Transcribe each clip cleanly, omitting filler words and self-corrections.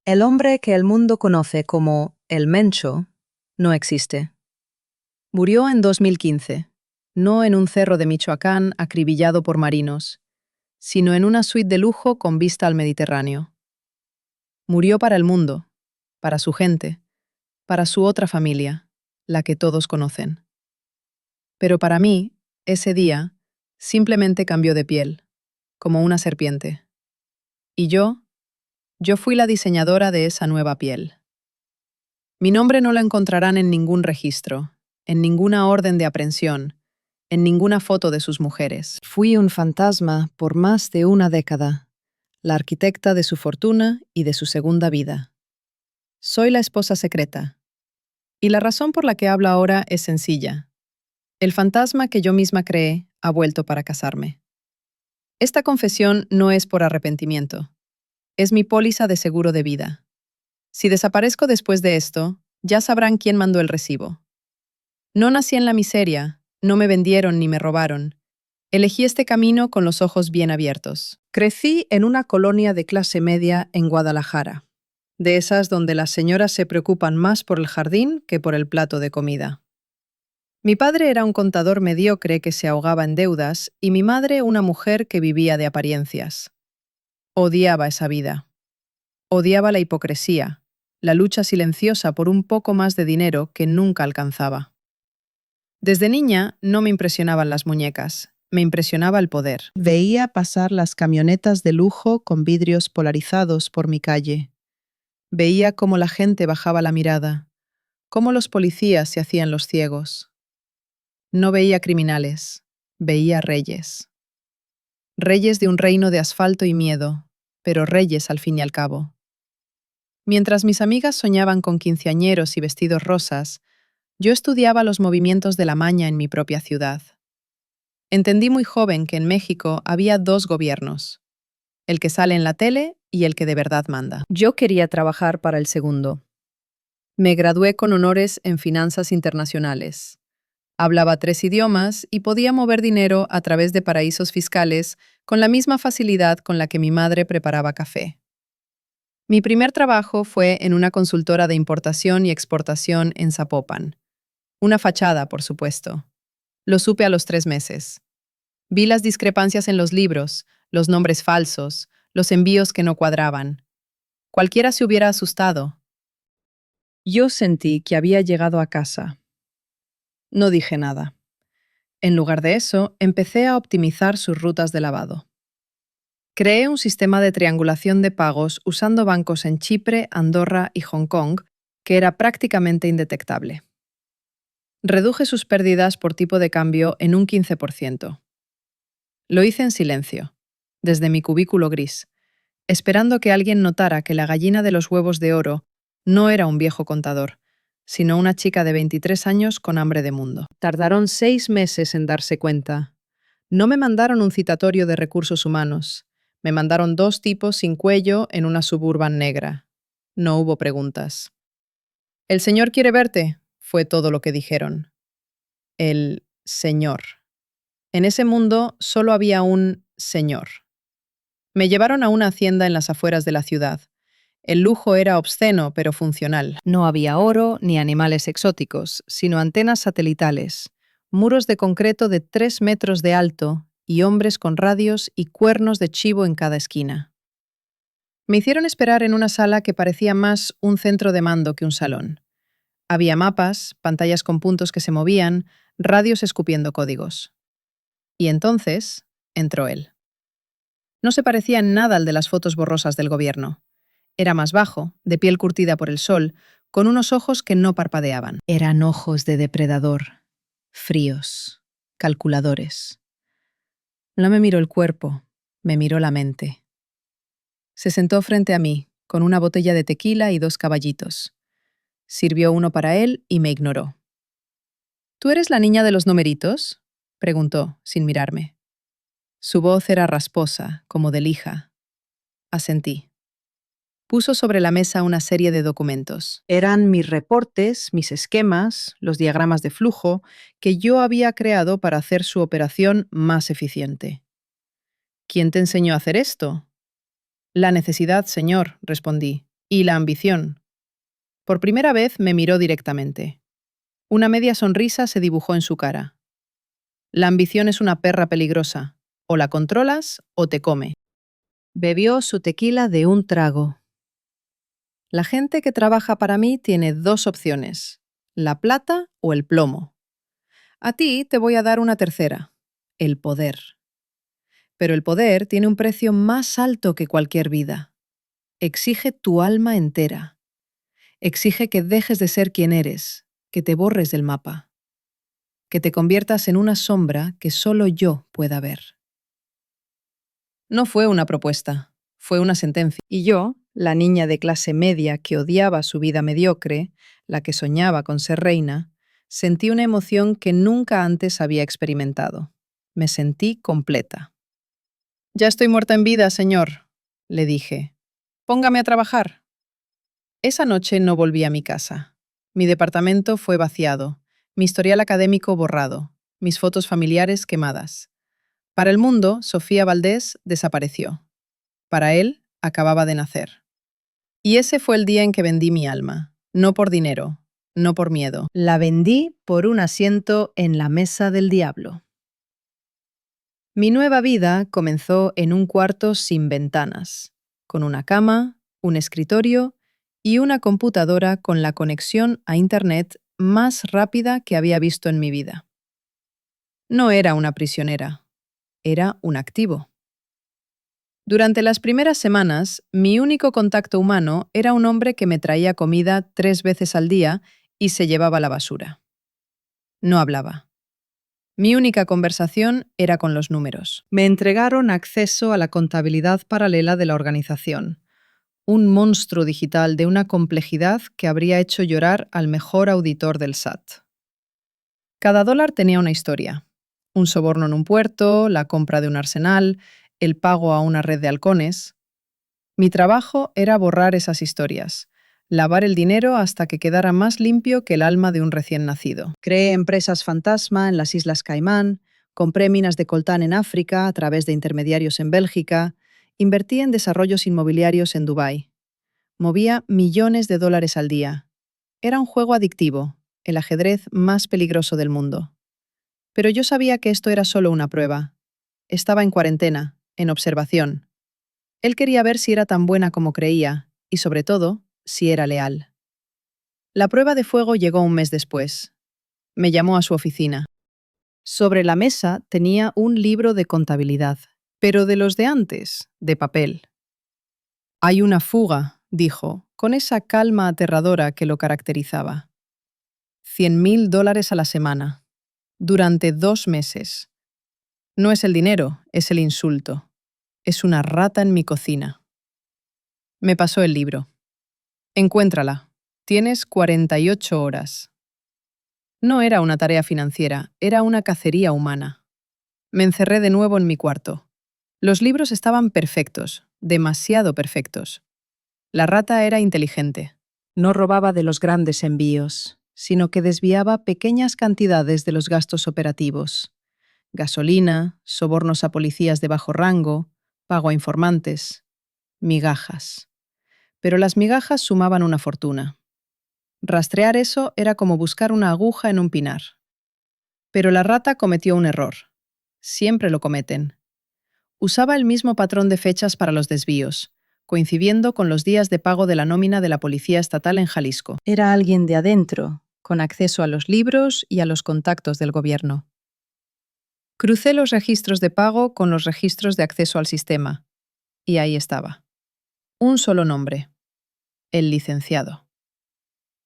El hombre que el mundo conoce como el Mencho no existe. Murió en 2015, no en un cerro de Michoacán acribillado por marinos, sino en una suite de lujo con vista al Mediterráneo. Murió para el mundo, para su gente, para su otra familia, la que todos conocen. Pero para mí, ese día, simplemente cambió de piel, como una serpiente. Y yo fui la diseñadora de esa nueva piel. Mi nombre no lo encontrarán en ningún registro, en ninguna orden de aprehensión, en ninguna foto de sus mujeres. Fui un fantasma por más de una década, la arquitecta de su fortuna y de su segunda vida. Soy la esposa secreta. Y la razón por la que hablo ahora es sencilla. El fantasma que yo misma creé ha vuelto para casarme. Esta confesión no es por arrepentimiento. Es mi póliza de seguro de vida. Si desaparezco después de esto, ya sabrán quién mandó el recibo. No nací en la miseria, no me vendieron ni me robaron. Elegí este camino con los ojos bien abiertos. Crecí en una colonia de clase media en Guadalajara, de esas donde las señoras se preocupan más por el jardín que por el plato de comida. Mi padre era un contador mediocre que se ahogaba en deudas y mi madre una mujer que vivía de apariencias. Odiaba esa vida. Odiaba la hipocresía, la lucha silenciosa por un poco más de dinero que nunca alcanzaba. Desde niña no me impresionaban las muñecas, me impresionaba el poder. Veía pasar las camionetas de lujo con vidrios polarizados por mi calle. Veía cómo la gente bajaba la mirada, cómo los policías se hacían los ciegos. No veía criminales, veía reyes. Reyes de un reino de asfalto y miedo, pero reyes al fin y al cabo. Mientras mis amigas soñaban con quinceañeros y vestidos rosas, yo estudiaba los movimientos de la maña en mi propia ciudad. Entendí muy joven que en México había dos gobiernos, el que sale en la tele y el que de verdad manda. Yo quería trabajar para el segundo. Me gradué con honores en finanzas internacionales. Hablaba 3 idiomas y podía mover dinero a través de paraísos fiscales con la misma facilidad con la que mi madre preparaba café. Mi primer trabajo fue en una consultora de importación y exportación en Zapopan. Una fachada, por supuesto. Lo supe a los 3 meses. Vi las discrepancias en los libros, los nombres falsos, los envíos que no cuadraban. Cualquiera se hubiera asustado. Yo sentí que había llegado a casa. No dije nada. En lugar de eso, empecé a optimizar sus rutas de lavado. Creé un sistema de triangulación de pagos usando bancos en Chipre, Andorra y Hong Kong, que era prácticamente indetectable. Reduje sus pérdidas por tipo de cambio en un 15%. Lo hice en silencio, desde mi cubículo gris, esperando que alguien notara que la gallina de los huevos de oro no era un viejo contador, sino una chica de 23 años con hambre de mundo. Tardaron 6 meses en darse cuenta. No me mandaron un citatorio de recursos humanos. Me mandaron 2 tipos sin cuello en una Suburban negra. No hubo preguntas. «El señor quiere verte», fue todo lo que dijeron. El señor. En ese mundo solo había un señor. Me llevaron a una hacienda en las afueras de la ciudad. El lujo era obsceno, pero funcional. No había oro ni animales exóticos, sino antenas satelitales, muros de concreto de 3 metros de alto y hombres con radios y cuernos de chivo en cada esquina. Me hicieron esperar en una sala que parecía más un centro de mando que un salón. Había mapas, pantallas con puntos que se movían, radios escupiendo códigos. Y entonces entró él. No se parecía en nada al de las fotos borrosas del gobierno. Era más bajo, de piel curtida por el sol, con unos ojos que no parpadeaban. Eran ojos de depredador, fríos, calculadores. No me miró el cuerpo, me miró la mente. Se sentó frente a mí, con una botella de tequila y 2 caballitos. Sirvió uno para él y me ignoró. «¿Tú eres la niña de los numeritos?», preguntó, sin mirarme. Su voz era rasposa, como de lija. Asentí. Puso sobre la mesa una serie de documentos. Eran mis reportes, mis esquemas, los diagramas de flujo que yo había creado para hacer su operación más eficiente. «¿Quién te enseñó a hacer esto?». «La necesidad, señor», respondí. Y la ambición. Por primera vez me miró directamente. Una media sonrisa se dibujó en su cara. La ambición es una perra peligrosa. O la controlas o te come. Bebió su tequila de un trago. La gente que trabaja para mí tiene dos opciones, la plata o el plomo. A ti te voy a dar una tercera, el poder. Pero el poder tiene un precio más alto que cualquier vida. Exige tu alma entera. Exige que dejes de ser quien eres, que te borres del mapa, que te conviertas en una sombra que solo yo pueda ver. No fue una propuesta, fue una sentencia. Y yo, la niña de clase media que odiaba su vida mediocre, la que soñaba con ser reina, sentí una emoción que nunca antes había experimentado. Me sentí completa. Ya estoy muerta en vida, señor, le dije. Póngame a trabajar. Esa noche no volví a mi casa. Mi departamento fue vaciado, mi historial académico borrado, mis fotos familiares quemadas. Para el mundo, Sofía Valdés desapareció. Para él, acababa de nacer. Y ese fue el día en que vendí mi alma, no por dinero, no por miedo. La vendí por un asiento en la mesa del diablo. Mi nueva vida comenzó en un cuarto sin ventanas, con una cama, un escritorio y una computadora con la conexión a Internet más rápida que había visto en mi vida. No era una prisionera, era un activo. Durante las primeras semanas, mi único contacto humano era un hombre que me traía comida 3 veces al día y se llevaba la basura. No hablaba. Mi única conversación era con los números. Me entregaron acceso a la contabilidad paralela de la organización, un monstruo digital de una complejidad que habría hecho llorar al mejor auditor del SAT. Cada dólar tenía una historia. Un soborno en un puerto, la compra de un arsenal, el pago a una red de halcones. Mi trabajo era borrar esas historias, lavar el dinero hasta que quedara más limpio que el alma de un recién nacido. Creé empresas fantasma en las Islas Caimán, compré minas de coltán en África a través de intermediarios en Bélgica, invertí en desarrollos inmobiliarios en Dubái. Movía millones de dólares al día. Era un juego adictivo, el ajedrez más peligroso del mundo. Pero yo sabía que esto era solo una prueba. Estaba en cuarentena, en observación. Él quería ver si era tan buena como creía, y sobre todo, si era leal. La prueba de fuego llegó un mes después. Me llamó a su oficina. Sobre la mesa tenía un libro de contabilidad, pero de los de antes, de papel. Hay una fuga, dijo, con esa calma aterradora que lo caracterizaba. $100.000 a la semana, durante 2 meses. No es el dinero, es el insulto. Es una rata en mi cocina. Me pasó el libro. Encuéntrala. Tienes 48 horas. No era una tarea financiera, era una cacería humana. Me encerré de nuevo en mi cuarto. Los libros estaban perfectos, demasiado perfectos. La rata era inteligente. No robaba de los grandes envíos, sino que desviaba pequeñas cantidades de los gastos operativos. Gasolina, sobornos a policías de bajo rango, pago a informantes, migajas. Pero las migajas sumaban una fortuna. Rastrear eso era como buscar una aguja en un pinar. Pero la rata cometió un error. Siempre lo cometen. Usaba el mismo patrón de fechas para los desvíos, coincidiendo con los días de pago de la nómina de la Policía Estatal en Jalisco. Era alguien de adentro, con acceso a los libros y a los contactos del gobierno. Crucé los registros de pago con los registros de acceso al sistema, y ahí estaba. Un solo nombre. El licenciado.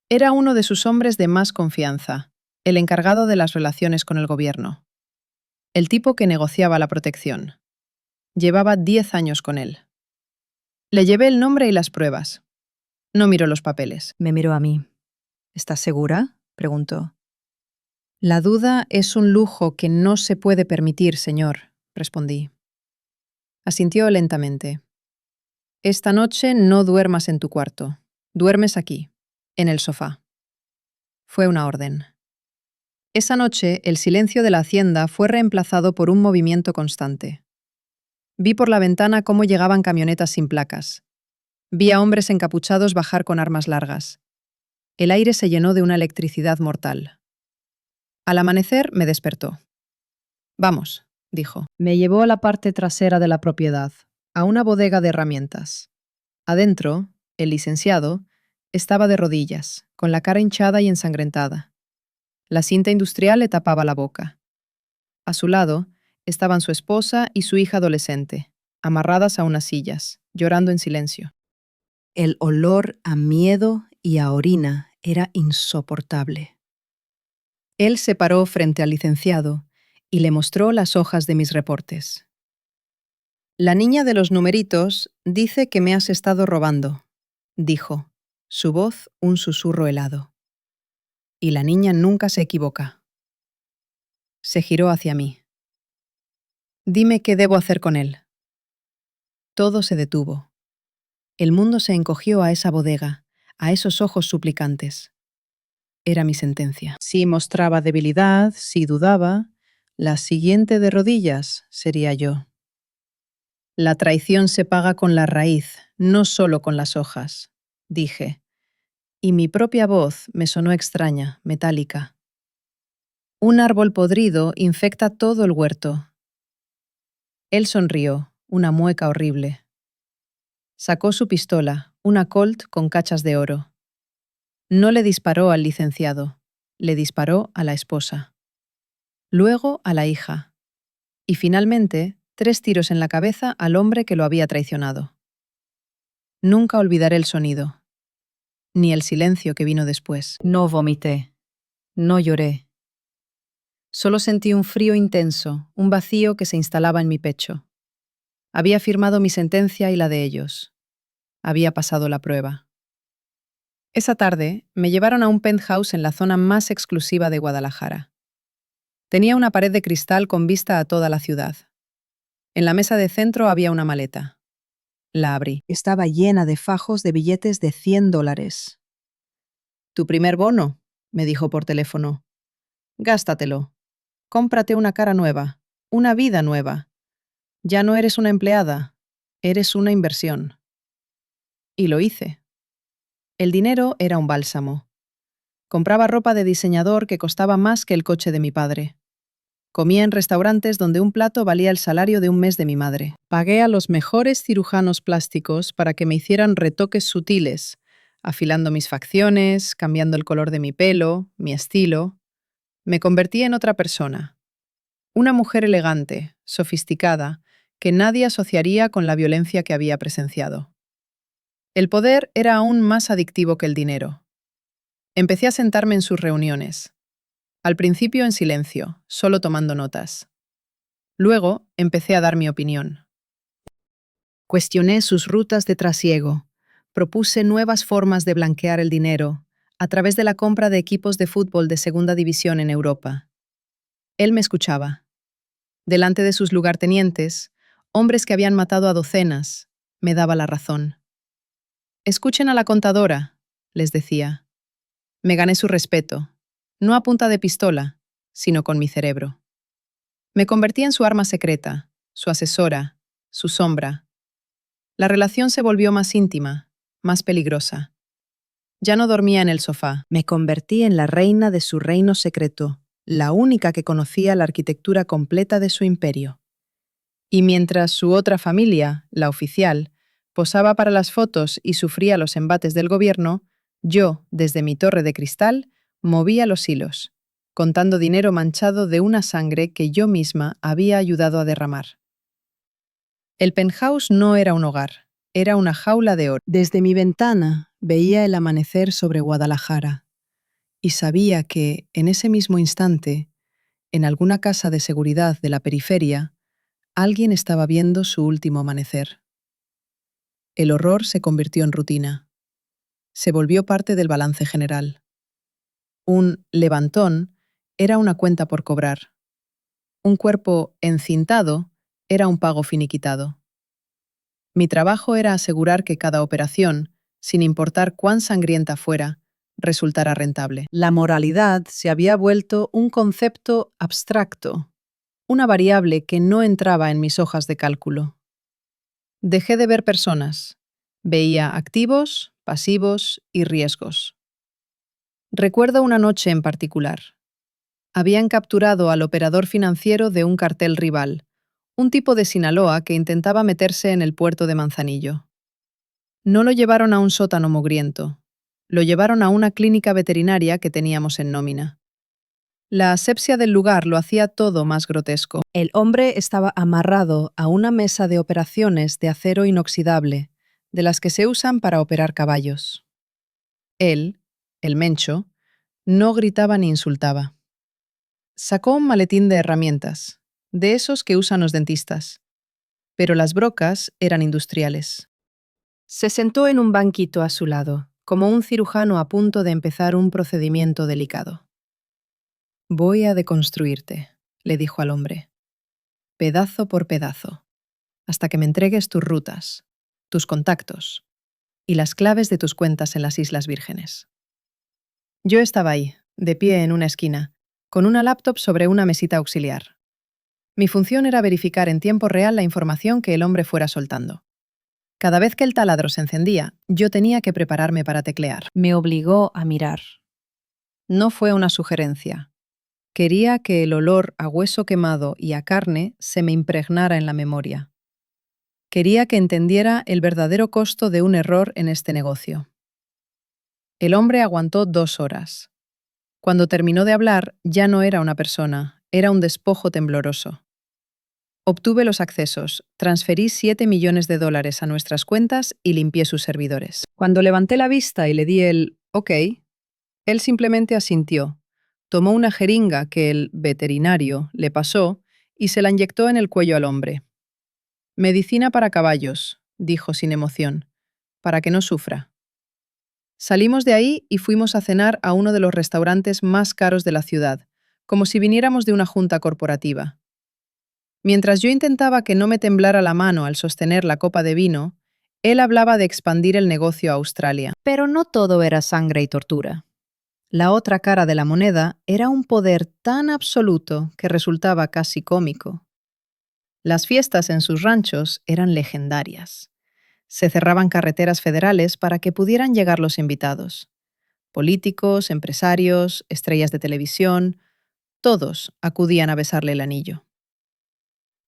Era uno de sus hombres de más confianza, el encargado de las relaciones con el gobierno. El tipo que negociaba la protección. Llevaba 10 años con él. Le llevé el nombre y las pruebas. No miró los papeles. Me miró a mí. ¿Estás segura?, preguntó. La duda es un lujo que no se puede permitir, señor, respondí. Asintió lentamente. Esta noche no duermas en tu cuarto. Duermes aquí, en el sofá. Fue una orden. Esa noche, el silencio de la hacienda fue reemplazado por un movimiento constante. Vi por la ventana cómo llegaban camionetas sin placas. Vi a hombres encapuchados bajar con armas largas. El aire se llenó de una electricidad mortal. Al amanecer me despertó. Vamos, dijo. Me llevó a la parte trasera de la propiedad, a una bodega de herramientas. Adentro, el licenciado estaba de rodillas, con la cara hinchada y ensangrentada. La cinta industrial le tapaba la boca. A su lado estaban su esposa y su hija adolescente, amarradas a unas sillas, llorando en silencio. El olor a miedo y a orina era insoportable. Él se paró frente al licenciado y le mostró las hojas de mis reportes. La niña de los numeritos dice que me has estado robando, dijo, su voz un susurro helado. Y la niña nunca se equivoca. Se giró hacia mí. Dime qué debo hacer con él. Todo se detuvo. El mundo se encogió a esa bodega, a esos ojos suplicantes. Era mi sentencia. Si mostraba debilidad, si dudaba, la siguiente de rodillas sería yo. La traición se paga con la raíz, no solo con las hojas, dije, y mi propia voz me sonó extraña, metálica. Un árbol podrido infecta todo el huerto. Él sonrió, una mueca horrible. Sacó su pistola, una Colt con cachas de oro. No le disparó al licenciado, le disparó a la esposa. Luego a la hija. Y finalmente, 3 tiros en la cabeza al hombre que lo había traicionado. Nunca olvidaré el sonido, ni el silencio que vino después. No vomité, no lloré. Solo sentí un frío intenso, un vacío que se instalaba en mi pecho. Había firmado mi sentencia y la de ellos. Había pasado la prueba. Esa tarde me llevaron a un penthouse en la zona más exclusiva de Guadalajara. Tenía una pared de cristal con vista a toda la ciudad. En la mesa de centro había una maleta. La abrí. Estaba llena de fajos de billetes de $100. «Tu primer bono», me dijo por teléfono. «Gástatelo. Cómprate una cara nueva, una vida nueva. Ya no eres una empleada, eres una inversión». Y lo hice. El dinero era un bálsamo. Compraba ropa de diseñador que costaba más que el coche de mi padre. Comía en restaurantes donde un plato valía el salario de un mes de mi madre. Pagué a los mejores cirujanos plásticos para que me hicieran retoques sutiles, afilando mis facciones, cambiando el color de mi pelo, mi estilo. Me convertí en otra persona. Una mujer elegante, sofisticada, que nadie asociaría con la violencia que había presenciado. El poder era aún más adictivo que el dinero. Empecé a sentarme en sus reuniones. Al principio en silencio, solo tomando notas. Luego empecé a dar mi opinión. Cuestioné sus rutas de trasiego. Propuse nuevas formas de blanquear el dinero a través de la compra de equipos de fútbol de segunda división en Europa. Él me escuchaba. Delante de sus lugartenientes, hombres que habían matado a docenas, me daba la razón. «Escuchen a la contadora», les decía. Me gané su respeto, no a punta de pistola, sino con mi cerebro. Me convertí en su arma secreta, su asesora, su sombra. La relación se volvió más íntima, más peligrosa. Ya no dormía en el sofá. Me convertí en la reina de su reino secreto, la única que conocía la arquitectura completa de su imperio. Y mientras su otra familia, la oficial, posaba para las fotos y sufría los embates del gobierno, yo, desde mi torre de cristal, movía los hilos, contando dinero manchado de una sangre que yo misma había ayudado a derramar. El penthouse no era un hogar, era una jaula de oro. Desde mi ventana veía el amanecer sobre Guadalajara y sabía que, en ese mismo instante, en alguna casa de seguridad de la periferia, alguien estaba viendo su último amanecer. El horror se convirtió en rutina. Se volvió parte del balance general. Un levantón era una cuenta por cobrar. Un cuerpo encintado era un pago finiquitado. Mi trabajo era asegurar que cada operación, sin importar cuán sangrienta fuera, resultara rentable. La moralidad se había vuelto un concepto abstracto, una variable que no entraba en mis hojas de cálculo. Dejé de ver personas, Veía activos, pasivos y riesgos. Recuerdo una noche en particular. Habían capturado al operador financiero de un cartel rival, un tipo de Sinaloa que intentaba meterse en el puerto de Manzanillo. No lo llevaron a un sótano mugriento, lo llevaron a una clínica veterinaria que teníamos en nómina. La asepsia del lugar lo hacía todo más grotesco. El hombre estaba amarrado a una mesa de operaciones de acero inoxidable, de las que se usan para operar caballos. Él, el Mencho, no gritaba ni insultaba. Sacó un maletín de herramientas, de esos que usan los dentistas, pero las brocas eran industriales. Se sentó en un banquito a su lado, como un cirujano a punto de empezar un procedimiento delicado. «Voy a deconstruirte», le dijo al hombre, «pedazo por pedazo, hasta que me entregues tus rutas, tus contactos y las claves de tus cuentas en las Islas Vírgenes». Yo estaba ahí, de pie en una esquina, con una laptop sobre una mesita auxiliar. Mi función era verificar en tiempo real la información que el hombre fuera soltando. Cada vez que el taladro se encendía, yo tenía que prepararme para teclear. Me obligó a mirar. No fue una sugerencia. Quería que el olor a hueso quemado y a carne se me impregnara en la memoria. Quería que entendiera el verdadero costo de un error en este negocio. El hombre aguantó 2 horas. Cuando terminó de hablar, ya no era una persona, era un despojo tembloroso. Obtuve los accesos, transferí $7 millones a nuestras cuentas y limpié sus servidores. Cuando levanté la vista y le di el «OK», él simplemente asintió, tomó una jeringa que el veterinario le pasó y se la inyectó en el cuello al hombre. «Medicina para caballos», dijo sin emoción, «para que no sufra». Salimos de ahí y fuimos a cenar a uno de los restaurantes más caros de la ciudad, como si viniéramos de una junta corporativa. Mientras yo intentaba que no me temblara la mano al sostener la copa de vino, él hablaba de expandir el negocio a Australia. Pero no todo era sangre y tortura. La otra cara de la moneda era un poder tan absoluto que resultaba casi cómico. Las fiestas en sus ranchos eran legendarias. Se cerraban carreteras federales para que pudieran llegar los invitados. Políticos, empresarios, estrellas de televisión, todos acudían a besarle el anillo.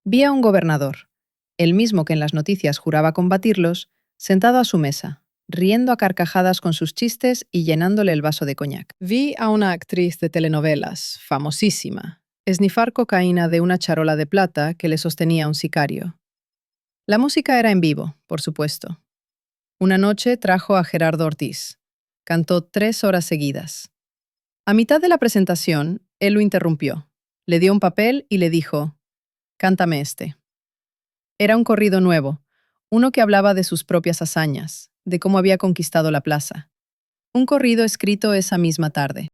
Vi a un gobernador, el mismo que en las noticias juraba combatirlos, sentado a su mesa, riendo a carcajadas con sus chistes y llenándole el vaso de coñac. Vi a una actriz de telenovelas, famosísima, esnifar cocaína de una charola de plata que le sostenía un sicario. La música era en vivo, por supuesto. Una noche trajo a Gerardo Ortiz. Cantó 3 horas seguidas. A mitad de la presentación, él lo interrumpió, le dio un papel y le dijo: «Cántame este». Era un corrido nuevo, uno que hablaba de sus propias hazañas, de cómo había conquistado la plaza. Un corrido escrito esa misma tarde.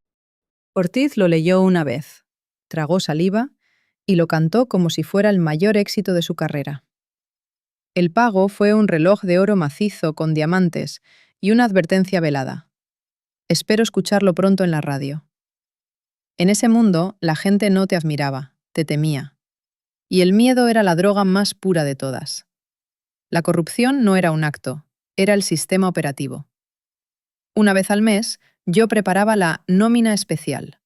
Ortiz lo leyó una vez, tragó saliva y lo cantó como si fuera el mayor éxito de su carrera. El pago fue un reloj de oro macizo con diamantes y una advertencia velada. «Espero escucharlo pronto en la radio». En ese mundo, la gente no te admiraba, te temía. Y el miedo era la droga más pura de todas. La corrupción no era un acto, era el sistema operativo. Una vez al mes, yo preparaba la nómina especial.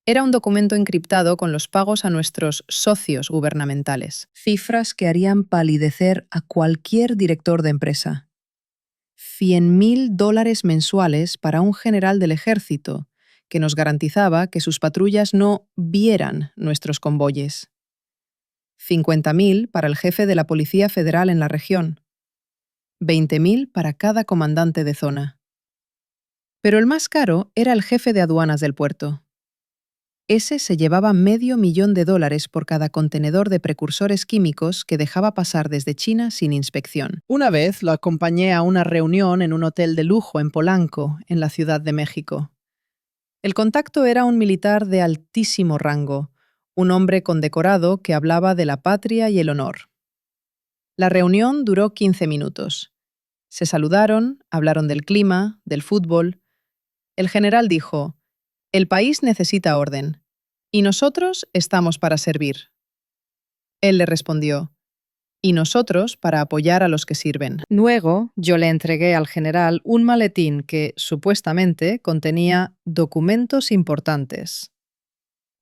Era un documento encriptado con los pagos a nuestros socios gubernamentales, cifras que harían palidecer a cualquier director de empresa. $100.000 mensuales para un general del ejército, que nos garantizaba que sus patrullas no vieran nuestros convoyes. 50.000 para el jefe de la Policía Federal en la región. 20.000 para cada comandante de zona. Pero el más caro era el jefe de aduanas del puerto. Ese se llevaba $500.000 por cada contenedor de precursores químicos que dejaba pasar desde China sin inspección. Una vez lo acompañé a una reunión en un hotel de lujo en Polanco, en la Ciudad de México. El contacto era un militar de altísimo rango, un hombre condecorado que hablaba de la patria y el honor. La reunión duró 15 minutos. Se saludaron, hablaron del clima, del fútbol. El general dijo: «El país necesita orden, y nosotros estamos para servir». Él le respondió: y nosotros para apoyar a los que sirven. Luego, yo le entregué al general un maletín que, supuestamente, contenía documentos importantes.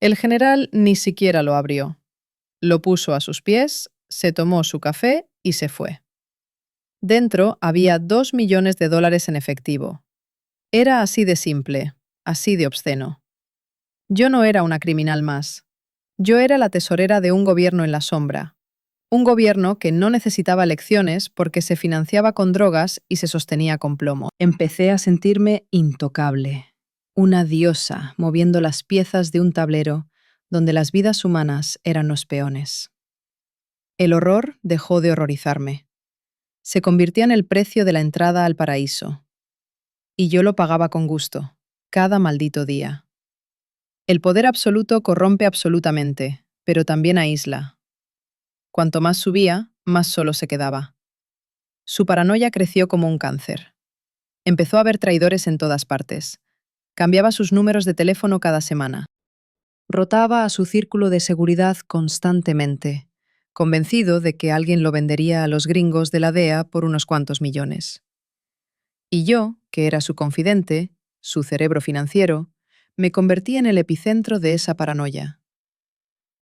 El general ni siquiera lo abrió. Lo puso a sus pies, se tomó su café y se fue. Dentro había 2 millones de dólares en efectivo. Era así de simple, así de obsceno. Yo no era una criminal más. Yo era la tesorera de un gobierno en la sombra. Un gobierno que no necesitaba elecciones porque se financiaba con drogas y se sostenía con plomo. Empecé a sentirme intocable, una diosa moviendo las piezas de un tablero donde las vidas humanas eran los peones. El horror dejó de horrorizarme. Se convirtió en el precio de la entrada al paraíso. Y yo lo pagaba con gusto, cada maldito día. El poder absoluto corrompe absolutamente, pero también aísla. Cuanto más subía, más solo se quedaba. Su paranoia creció como un cáncer. Empezó a ver traidores en todas partes. Cambiaba sus números de teléfono cada semana. Rotaba a su círculo de seguridad constantemente, convencido de que alguien lo vendería a los gringos de la DEA por unos cuantos millones. Y yo, que era su confidente, su cerebro financiero, me convertí en el epicentro de esa paranoia.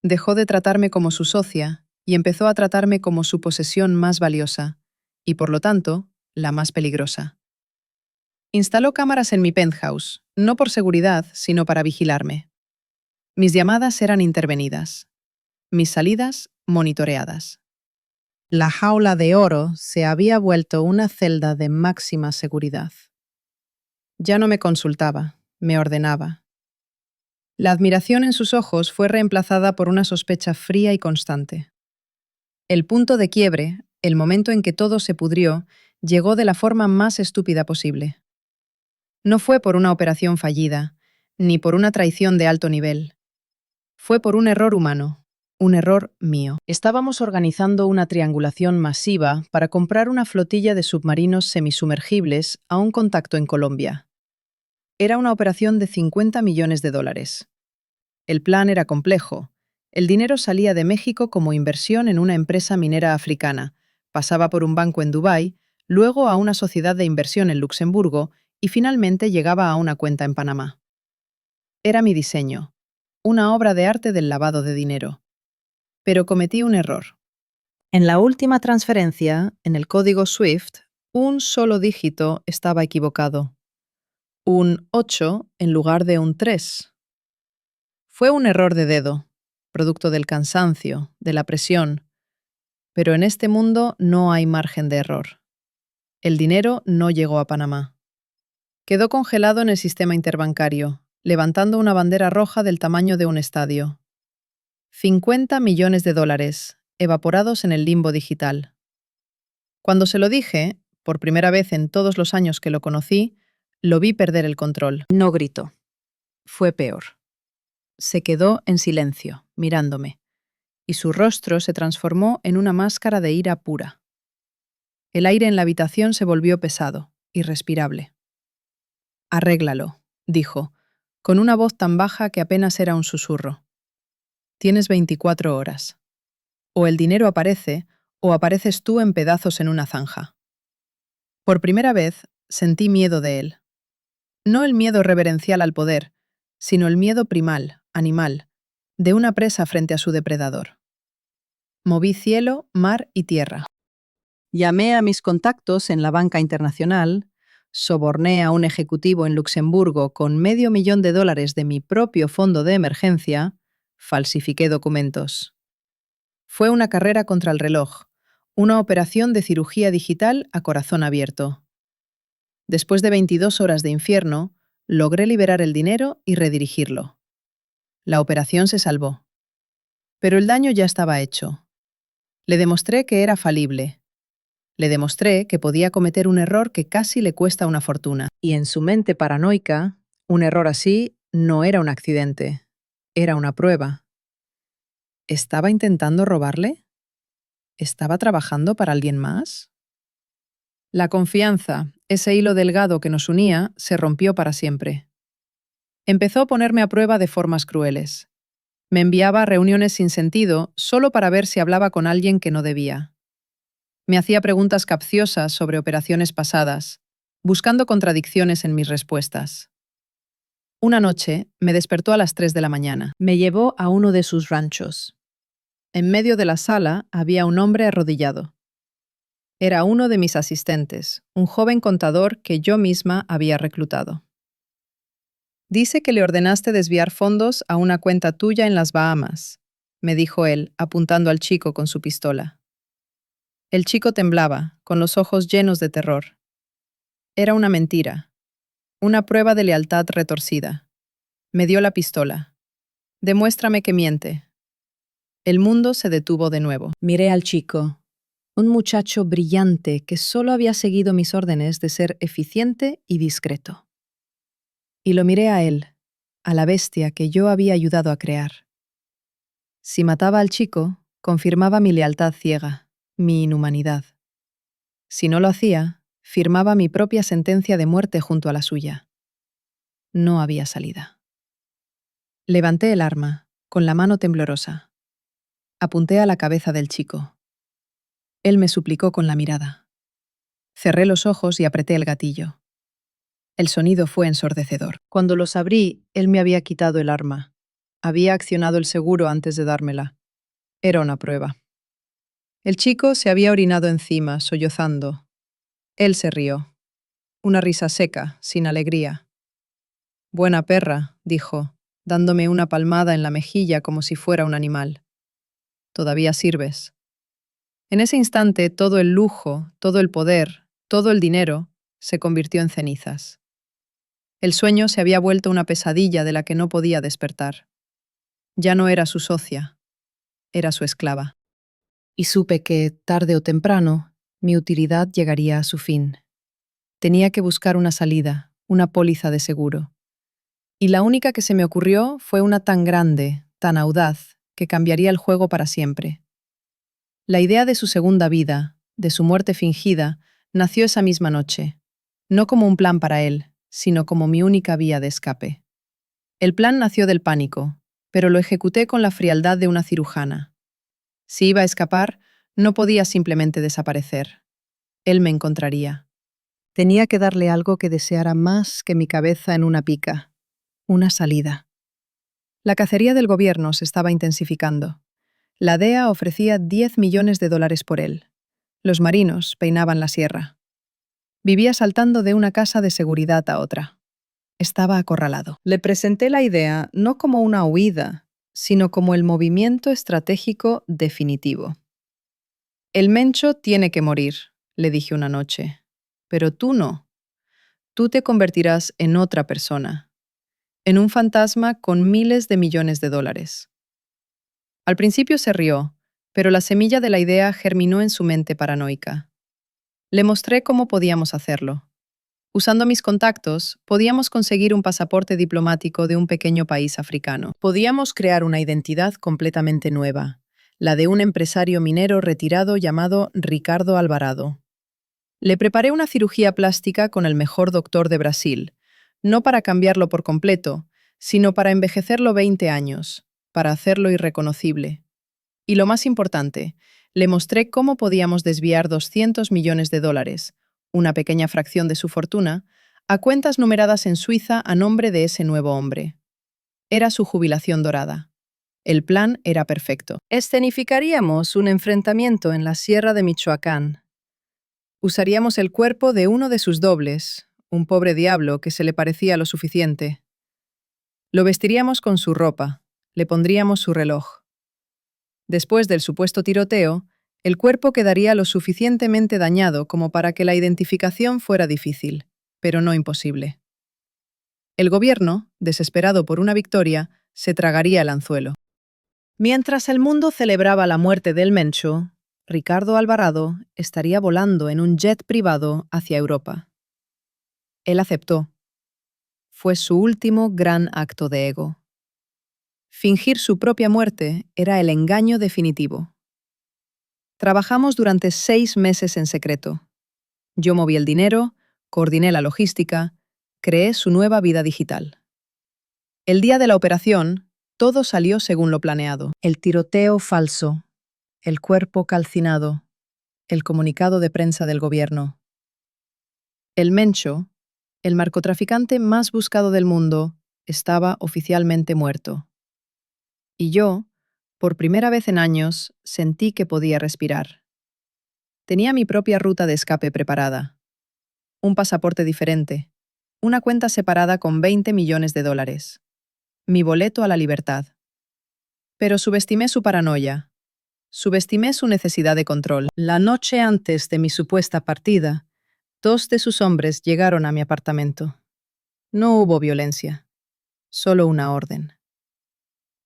Dejó de tratarme como su socia y empezó a tratarme como su posesión más valiosa, y por lo tanto, la más peligrosa. Instaló cámaras en mi penthouse, no por seguridad, sino para vigilarme. Mis llamadas eran intervenidas, mis salidas monitoreadas. La jaula de oro se había vuelto una celda de máxima seguridad. Ya no me consultaba, me ordenaba. La admiración en sus ojos fue reemplazada por una sospecha fría y constante. El punto de quiebre, el momento en que todo se pudrió, llegó de la forma más estúpida posible. No fue por una operación fallida, ni por una traición de alto nivel. Fue por un error humano, un error mío. Estábamos organizando una triangulación masiva para comprar una flotilla de submarinos semisumergibles a un contacto en Colombia. Era una operación de 50 millones de dólares. El plan era complejo. El dinero salía de México como inversión en una empresa minera africana, pasaba por un banco en Dubái, luego a una sociedad de inversión en Luxemburgo y finalmente llegaba a una cuenta en Panamá. Era mi diseño, una obra de arte del lavado de dinero. Pero cometí un error. En la última transferencia, en el código SWIFT, un solo dígito estaba equivocado. Un 8 en lugar de un 3. Fue un error de dedo, producto del cansancio, de la presión. Pero en este mundo no hay margen de error. El dinero no llegó a Panamá. Quedó congelado en el sistema interbancario, levantando una bandera roja del tamaño de un estadio. 50 millones de dólares, evaporados en el limbo digital. Cuando se lo dije, por primera vez en todos los años que lo conocí, lo vi perder el control. No gritó. Fue peor. Se quedó en silencio, mirándome, y su rostro se transformó en una máscara de ira pura. El aire en la habitación se volvió pesado, irrespirable. «Arréglalo», dijo, con una voz tan baja que apenas era un susurro. «Tienes 24 horas. O el dinero aparece, o apareces tú en pedazos en una zanja». Por primera vez sentí miedo de él. No el miedo reverencial al poder, sino el miedo primal, animal, de una presa frente a su depredador. Moví cielo, mar y tierra. Llamé a mis contactos en la banca internacional, soborné a un ejecutivo en Luxemburgo con $500,000 de mi propio fondo de emergencia, falsifiqué documentos. Fue una carrera contra el reloj, una operación de cirugía digital a corazón abierto. Después de 22 horas de infierno, logré liberar el dinero y redirigirlo. La operación se salvó. Pero el daño ya estaba hecho. Le demostré que era falible. Le demostré que podía cometer un error que casi le cuesta una fortuna. Y en su mente paranoica, un error así no era un accidente, era una prueba. ¿Estaba intentando robarle? ¿Estaba trabajando para alguien más? La confianza, ese hilo delgado que nos unía, se rompió para siempre. Empezó a ponerme a prueba de formas crueles. Me enviaba a reuniones sin sentido solo para ver si hablaba con alguien que no debía. Me hacía preguntas capciosas sobre operaciones pasadas, buscando contradicciones en mis respuestas. Una noche me despertó a las 3 de la mañana. Me llevó a uno de sus ranchos. En medio de la sala había un hombre arrodillado. Era uno de mis asistentes, un joven contador que yo misma había reclutado. Dice que le ordenaste desviar fondos a una cuenta tuya en las Bahamas, me dijo él, apuntando al chico con su pistola. El chico temblaba, con los ojos llenos de terror. Era una mentira, una prueba de lealtad retorcida. Me dio la pistola. Demuéstrame que miente. El mundo se detuvo de nuevo. Miré al chico, un muchacho brillante que solo había seguido mis órdenes de ser eficiente y discreto. Y lo miré a él, a la bestia que yo había ayudado a crear. Si mataba al chico, confirmaba mi lealtad ciega, mi inhumanidad. Si no lo hacía, firmaba mi propia sentencia de muerte junto a la suya. No había salida. Levanté el arma, con la mano temblorosa. Apunté a la cabeza del chico. Él me suplicó con la mirada. Cerré los ojos y apreté el gatillo. El sonido fue ensordecedor. Cuando los abrí, él me había quitado el arma. Había accionado el seguro antes de dármela. Era una prueba. El chico se había orinado encima, sollozando. Él se rió. Una risa seca, sin alegría. «Buena perra», dijo, dándome una palmada en la mejilla como si fuera un animal. «Todavía sirves». En ese instante todo el lujo, todo el poder, todo el dinero se convirtió en cenizas. El sueño se había vuelto una pesadilla de la que no podía despertar. Ya no era su socia, era su esclava. Y supe que, tarde o temprano, mi utilidad llegaría a su fin. Tenía que buscar una salida, una póliza de seguro. Y la única que se me ocurrió fue una tan grande, tan audaz, que cambiaría el juego para siempre. La idea de su segunda vida, de su muerte fingida, nació esa misma noche, no como un plan para él, sino como mi única vía de escape. El plan nació del pánico, pero lo ejecuté con la frialdad de una cirujana. Si iba a escapar, no podía simplemente desaparecer. Él me encontraría. Tenía que darle algo que deseara más que mi cabeza en una pica. Una salida. La cacería del gobierno se estaba intensificando. La DEA ofrecía $10 millones por él. Los marinos peinaban la sierra. Vivía saltando de una casa de seguridad a otra. Estaba acorralado. Le presenté la idea no como una huida, sino como el movimiento estratégico definitivo. «El Mencho tiene que morir», le dije una noche. «Pero tú no. Tú te convertirás en otra persona. En un fantasma con miles de millones de dólares». Al principio se rió, pero la semilla de la idea germinó en su mente paranoica. Le mostré cómo podíamos hacerlo. Usando mis contactos, podíamos conseguir un pasaporte diplomático de un pequeño país africano. Podíamos crear una identidad completamente nueva, la de un empresario minero retirado llamado Ricardo Alvarado. Le preparé una cirugía plástica con el mejor doctor de Brasil, no para cambiarlo por completo, sino para envejecerlo 20 años, para hacerlo irreconocible. Y lo más importante, le mostré cómo podíamos desviar $200 millones, una pequeña fracción de su fortuna, a cuentas numeradas en Suiza a nombre de ese nuevo hombre. Era su jubilación dorada. El plan era perfecto. Escenificaríamos un enfrentamiento en la Sierra de Michoacán. Usaríamos el cuerpo de uno de sus dobles, un pobre diablo que se le parecía lo suficiente. Lo vestiríamos con su ropa, le pondríamos su reloj. Después del supuesto tiroteo, el cuerpo quedaría lo suficientemente dañado como para que la identificación fuera difícil, pero no imposible. El gobierno, desesperado por una victoria, se tragaría el anzuelo. Mientras el mundo celebraba la muerte del Mencho, Ricardo Alvarado estaría volando en un jet privado hacia Europa. Él aceptó. Fue su último gran acto de ego. Fingir su propia muerte era el engaño definitivo. Trabajamos durante 6 meses en secreto. Yo moví el dinero, coordiné la logística, creé su nueva vida digital. El día de la operación, todo salió según lo planeado. El tiroteo falso, el cuerpo calcinado, el comunicado de prensa del gobierno. El Mencho, el narcotraficante más buscado del mundo, estaba oficialmente muerto. Y yo, por primera vez en años, sentí que podía respirar. Tenía mi propia ruta de escape preparada. Un pasaporte diferente. Una cuenta separada con 20 millones de dólares. Mi boleto a la libertad. Pero subestimé su paranoia. Subestimé su necesidad de control. La noche antes de mi supuesta partida, 2 de sus hombres llegaron a mi apartamento. No hubo violencia, solo una orden.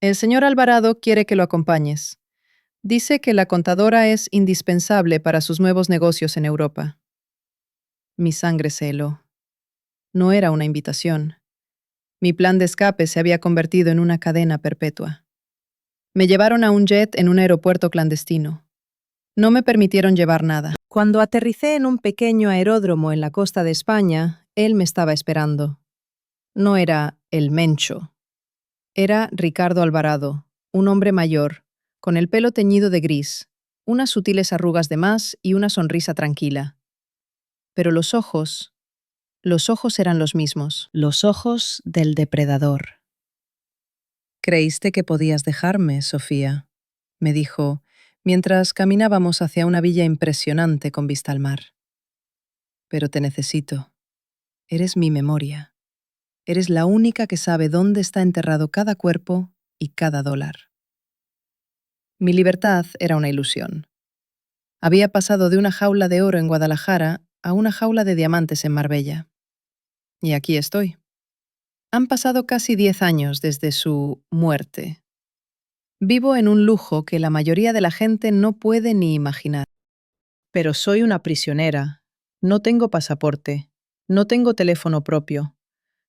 El señor Alvarado quiere que lo acompañes. Dice que la contadora es indispensable para sus nuevos negocios en Europa. Mi sangre se heló. No era una invitación. Mi plan de escape se había convertido en una cadena perpetua. Me llevaron a un jet en un aeropuerto clandestino. No me permitieron llevar nada. Cuando aterricé en un pequeño aeródromo en la costa de España, él me estaba esperando. No era el Mencho. Era Ricardo Alvarado, un hombre mayor, con el pelo teñido de gris, unas sutiles arrugas de más y una sonrisa tranquila. Pero los ojos eran los mismos, los ojos del depredador. «¿Creíste que podías dejarme, Sofía?», me dijo, mientras caminábamos hacia una villa impresionante con vista al mar. «Pero te necesito. Eres mi memoria. Eres la única que sabe dónde está enterrado cada cuerpo y cada dólar». Mi libertad era una ilusión. Había pasado de una jaula de oro en Guadalajara a una jaula de diamantes en Marbella. Y aquí estoy. Han pasado casi 10 años desde su muerte. Vivo en un lujo que la mayoría de la gente no puede ni imaginar. Pero soy una prisionera. No tengo pasaporte. No tengo teléfono propio.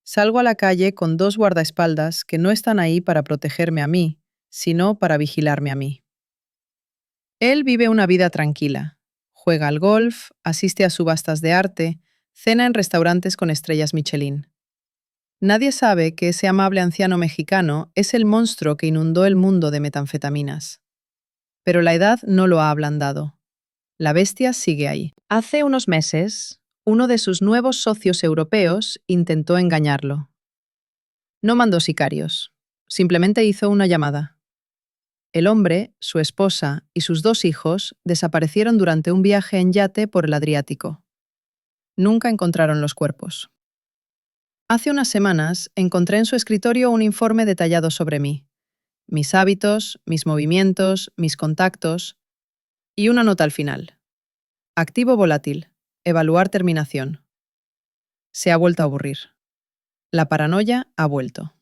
Salgo a la calle con 2 guardaespaldas que no están ahí para protegerme a mí, sino para vigilarme a mí. Él vive una vida tranquila. Juega al golf, asiste a subastas de arte, cena en restaurantes con estrellas Michelin. Nadie sabe que ese amable anciano mexicano es el monstruo que inundó el mundo de metanfetaminas. Pero la edad no lo ha ablandado. La bestia sigue ahí. Hace unos meses, uno de sus nuevos socios europeos intentó engañarlo. No mandó sicarios, simplemente hizo una llamada. El hombre, su esposa y sus 2 hijos desaparecieron durante un viaje en yate por el Adriático. Nunca encontraron los cuerpos. Hace unas semanas encontré en su escritorio un informe detallado sobre mí, mis hábitos, mis movimientos, mis contactos y una nota al final. Activo volátil. Evaluar terminación. Se ha vuelto a aburrir. La paranoia ha vuelto.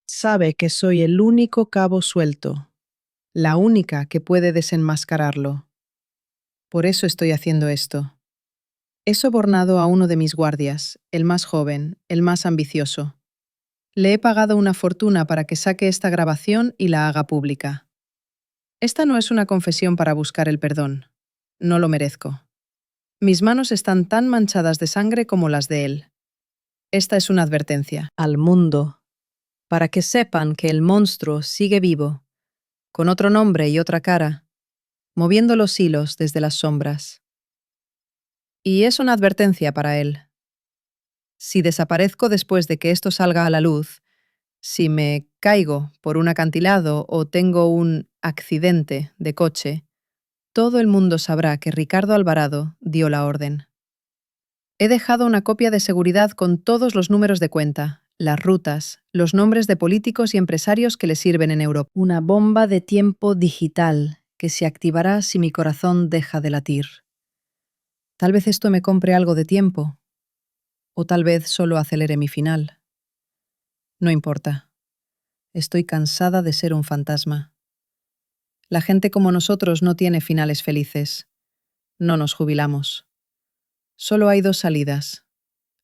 Sabe que soy el único cabo suelto, la única que puede desenmascararlo. Por eso estoy haciendo esto. He sobornado a uno de mis guardias, el más joven, el más ambicioso. Le he pagado una fortuna para que saque esta grabación y la haga pública. Esta no es una confesión para buscar el perdón. No lo merezco. Mis manos están tan manchadas de sangre como las de él. Esta es una advertencia al mundo, para que sepan que el monstruo sigue vivo, con otro nombre y otra cara, moviendo los hilos desde las sombras. Y es una advertencia para él. Si desaparezco después de que esto salga a la luz, si me caigo por un acantilado o tengo un accidente de coche, todo el mundo sabrá que Ricardo Alvarado dio la orden. He dejado una copia de seguridad con todos los números de cuenta, las rutas, los nombres de políticos y empresarios que le sirven en Europa. Una bomba de tiempo digital que se activará si mi corazón deja de latir. Tal vez esto me compre algo de tiempo, o tal vez solo acelere mi final. No importa. Estoy cansada de ser un fantasma. La gente como nosotros no tiene finales felices. No nos jubilamos. Solo hay 2 salidas,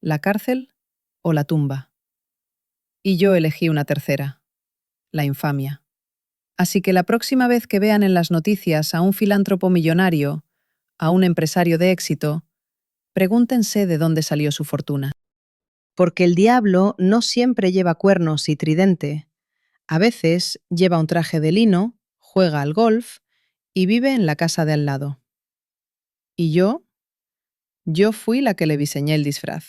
la cárcel o la tumba. Y yo elegí una tercera, la infamia. Así que la próxima vez que vean en las noticias a un filántropo millonario, a un empresario de éxito, pregúntense de dónde salió su fortuna. Porque el diablo no siempre lleva cuernos y tridente. A veces lleva un traje de lino, juega al golf y vive en la casa de al lado. ¿Y yo? Yo fui la que le diseñé el disfraz.